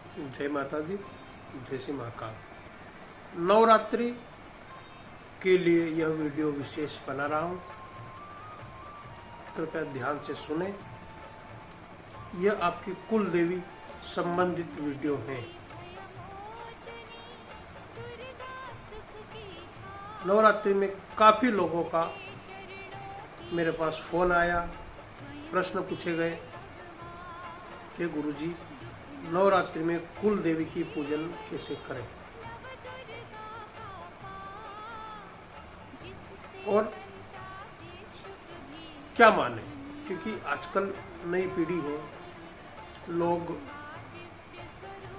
जय माता दी, जय श्री महाकाल। नवरात्रि के लिए यह वीडियो विशेष बना रहा हूँ, कृपया ध्यान से सुने। यह आपकी कुल देवी संबंधित वीडियो है। नवरात्रि में काफ़ी लोगों का मेरे पास फ़ोन आया, प्रश्न पूछे गए कि गुरुजी नवरात्रि में कुल देवी की पूजन कैसे करें और क्या माने, क्योंकि आजकल नई पीढ़ी है, लोग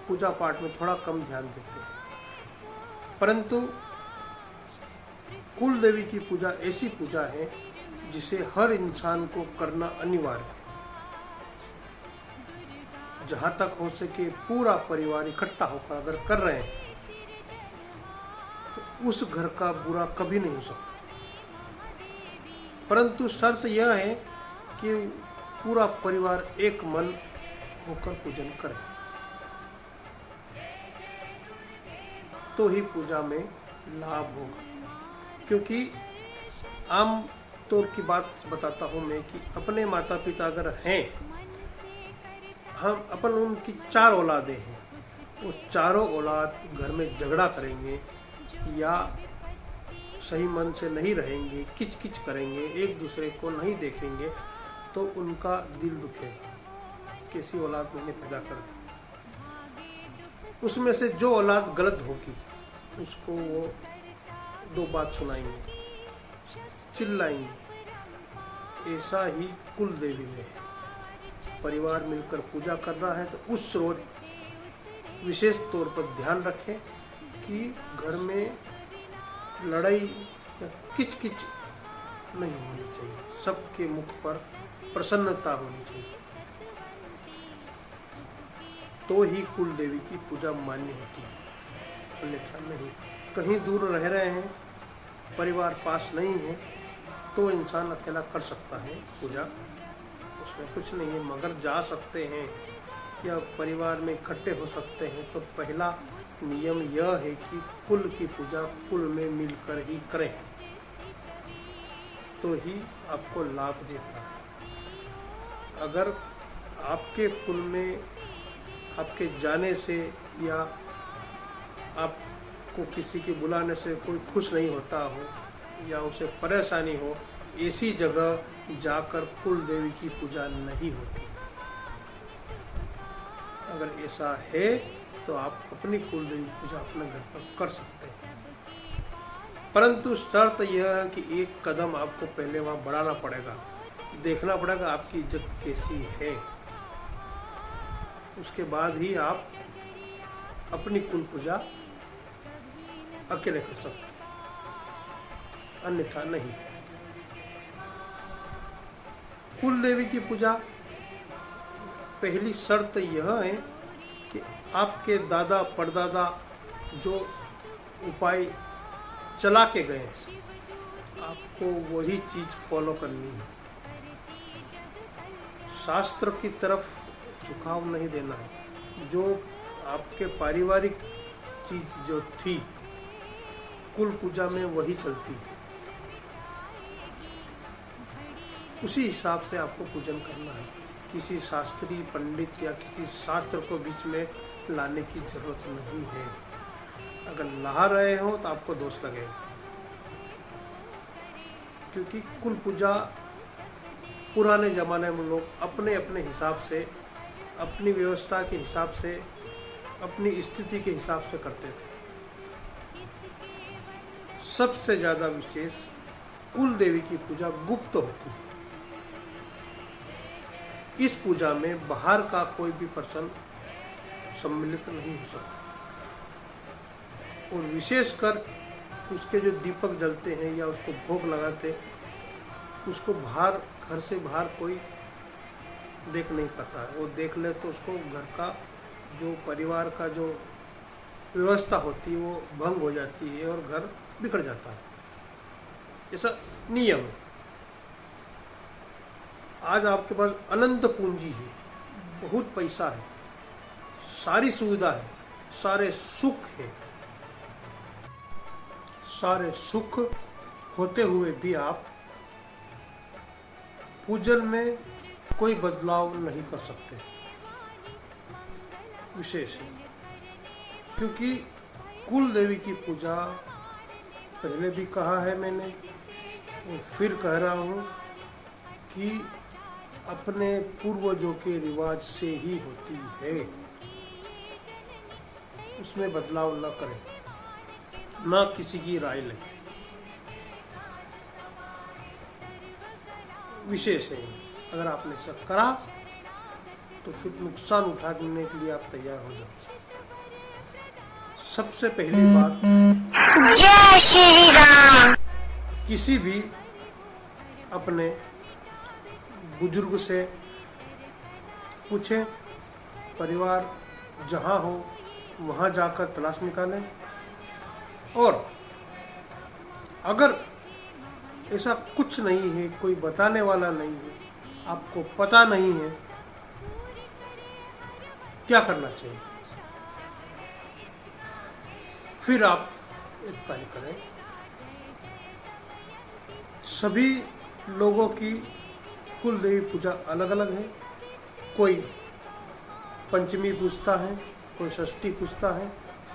पूजा पाठ में थोड़ा कम ध्यान देते हैं। परंतु कुल देवी की पूजा ऐसी पूजा है जिसे हर इंसान को करना अनिवार्य है। जहाँ तक हो सके पूरा परिवार इकट्ठा होकर अगर कर रहे हैं तो उस घर का बुरा कभी नहीं हो सकता। परंतु शर्त यह है कि पूरा परिवार एक मन होकर पूजन करे, तो ही पूजा में लाभ होगा। क्योंकि आम तौर की बात बताता हूँ मैं कि अपने माता पिता अगर हैं, हम अपन उनकी 4 औलादें हैं, वो चारों औलाद घर में झगड़ा करेंगे या सही मन से नहीं रहेंगे, किच किच करेंगे, एक दूसरे को नहीं देखेंगे, तो उनका दिल दुखेगा। कैसी औलाद मैंने पैदा कर दी। उसमें से जो औलाद गलत होगी उसको वो 2 बात सुनाएंगे, चिल्लाएंगे। ऐसा ही कुल देवी में है। परिवार मिलकर पूजा कर रहा है तो उस रोज विशेष तौर पर ध्यान रखें कि घर में लड़ाई या किच किच नहीं होनी चाहिए, सबके मुख पर प्रसन्नता होनी चाहिए, तो ही कुल देवी की पूजा मान्य होती है, अन्यथा नहीं। कहीं दूर रह रहे हैं, परिवार पास नहीं है, तो इंसान अकेला कर सकता है पूजा, उसमें कुछ नहीं है। मगर जा सकते हैं या परिवार में इकट्ठे हो सकते हैं, तो पहला नियम यह है कि कुल की पूजा कुल में मिलकर ही करें, तो ही आपको लाभ देता है। अगर आपके कुल में आपके जाने से या आपको किसी के बुलाने से कोई खुश नहीं होता हो या उसे परेशानी हो, ऐसी जगह जाकर कुल देवी की पूजा नहीं होती। अगर ऐसा है तो आप अपनी कुल देवी पूजा अपने घर पर कर सकते हैं। परंतु शर्त यह है कि एक कदम आपको पहले वहाँ बढ़ाना पड़ेगा, देखना पड़ेगा आपकी इज्जत कैसी है, उसके बाद ही आप अपनी कुल पूजा अकेले कर सकते हैं, अन्यथा नहीं। कुल देवी की पूजा पहली शर्त यह है कि आपके दादा परदादा जो उपाय चला के गए हैं, आपको वही चीज फॉलो करनी है। शास्त्र की तरफ झुकाव नहीं देना है। जो आपके पारिवारिक चीज जो थी कुल पूजा में वही चलती है, उसी हिसाब से आपको पूजन करना है। किसी शास्त्री पंडित या किसी शास्त्र को बीच में लाने की जरूरत नहीं है। अगर ला रहे हो तो आपको दोष लगेगा, क्योंकि कुल पूजा पुराने ज़माने में लोग अपने अपने हिसाब से, अपनी व्यवस्था के हिसाब से, अपनी स्थिति के हिसाब से करते थे। सबसे ज़्यादा विशेष कुल देवी की पूजा गुप्त होती है। इस पूजा में बाहर का कोई भी पर्सन सम्मिलित नहीं हो सकता, और विशेषकर उसके जो दीपक जलते हैं या उसको भोग लगाते, उसको बाहर, घर से बाहर कोई देख नहीं पाता है। वो देख ले तो उसको घर का जो परिवार का जो व्यवस्था होती है वो भंग हो जाती है और घर बिगड़ जाता है। ऐसा नियम है। आज आपके पास अनंत पूंजी है, बहुत पैसा है, सारी सुविधा है, सारे सुख है, सारे सुख होते हुए भी आप पूजन में कोई बदलाव नहीं कर सकते। विशेष है क्योंकि कुल देवी की पूजा पहले भी कहा है मैंने और फिर कह रहा हूँ कि अपने पूर्वजों के रिवाज से ही होती है, उसमें बदलाव न करें, ना किसी की राय लें। विशेष है अगर आपने ऐसा करा तो फिर नुकसान उठाने के लिए आप तैयार हो जाओ। सबसे पहली बात, जय श्री राम। किसी भी अपने बुजुर्ग से पूछें, परिवार जहाँ हो वहाँ जाकर तलाश निकालें, और अगर ऐसा कुछ नहीं है, कोई बताने वाला नहीं है, आपको पता नहीं है, क्या करना चाहिए? फिर आप एक कार्य करें, सभी लोगों की कुल देवी पूजा अलग अलग है। कोई पंचमी पूजता है, कोई षष्ठी पूजता है,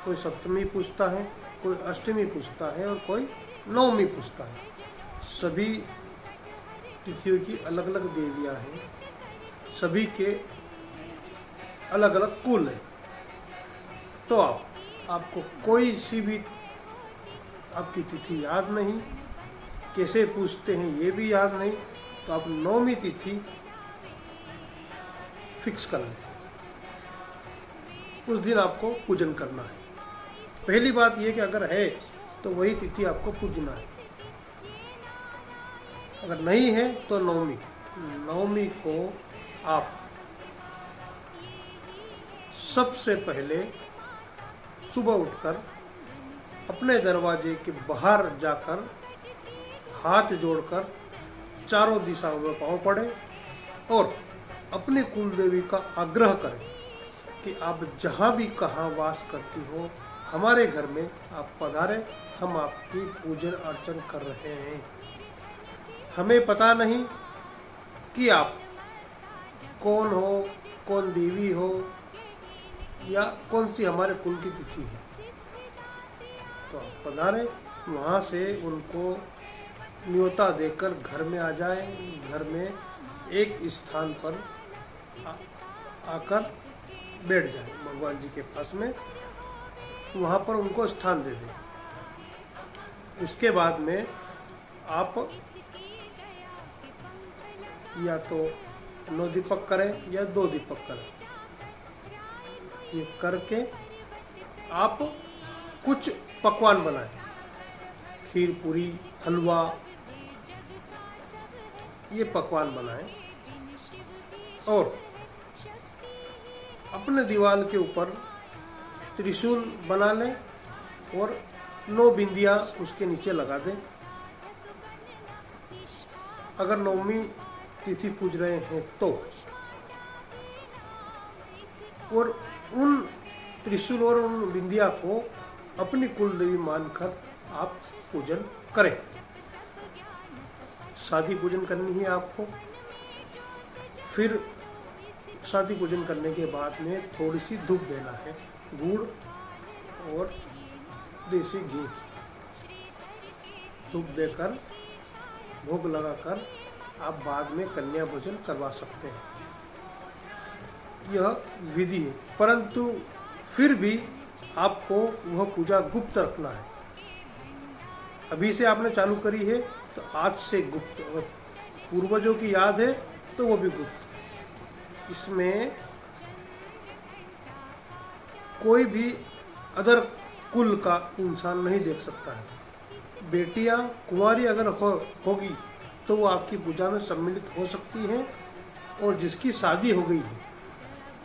कोई सप्तमी पूजता है, कोई अष्टमी पूजता है और कोई नवमी पूजता है। सभी तिथियों की अलग अलग देवियां हैं, सभी के अलग अलग कुल है। तो आपको कोई सी भी आपकी तिथि याद नहीं, कैसे पूछते हैं ये भी याद नहीं, तो आप नवमी तिथि फिक्स कर लें, उस दिन आपको पूजन करना है। पहली बात ये कि अगर है तो वही तिथि आपको पूजना है, अगर नहीं है तो नवमी को आप सबसे पहले सुबह उठकर अपने दरवाजे के बाहर जाकर हाथ जोड़कर चारों दिशाओं में पांव पड़े और अपने कुल देवी का आग्रह करें कि आप जहाँ भी कहाँ वास करती हो, हमारे घर में आप पधारें, हम आपकी पूजन अर्चन कर रहे हैं। हमें पता नहीं कि आप कौन हो, कौन देवी हो या कौन सी हमारे कुल की तिथि है, तो आप पधारें, वहाँ से उनको न्योता देकर घर में आ जाए, घर में एक स्थान पर आकर बैठ जाए भगवान जी के पास में, वहाँ पर उनको स्थान दे दें। उसके बाद में आप या तो 9 दीपक करें या 2 दीपक करें। ये करके आप कुछ पकवान बनाएं, खीर, पूरी, हलवा, ये पकवान बनाएं और अपने दीवार के ऊपर त्रिशूल बना लें और 9 बिंदियां उसके नीचे लगा दें। अगर नवमी तिथि पूज रहे हैं तो, और उन त्रिशूल और उन बिंदिया को अपनी कुल देवी मानकर आप पूजन करें। शादी पूजन करनी है आपको। फिर शादी पूजन करने के बाद में थोड़ी सी धूप देना है, गुड़ और देसी घी की धूप देकर भोग लगाकर आप बाद में कन्या भोजन करवा सकते हैं। यह विधि है, परंतु फिर भी आपको वह पूजा गुप्त रखना है। अभी से आपने चालू करी है तो आज से गुप्त, और पूर्वजों की याद है तो वो भी गुप्त। इसमें कोई भी अदर कुल का इंसान नहीं देख सकता है। बेटियां कुंवारी अगर होगी तो वो आपकी पूजा में सम्मिलित हो सकती हैं, और जिसकी शादी हो गई है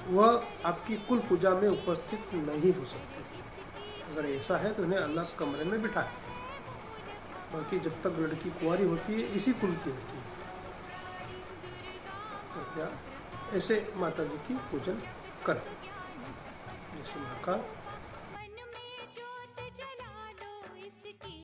वह आपकी कुल पूजा में उपस्थित नहीं हो सकती। अगर ऐसा है तो उन्हें अलग कमरे में बिठाएं। बाकी जब तक लड़की कुंवारी होती है इसी कुल की होती है, तो क्या ऐसे माता जी की पूजन करें। श्री महाकाल।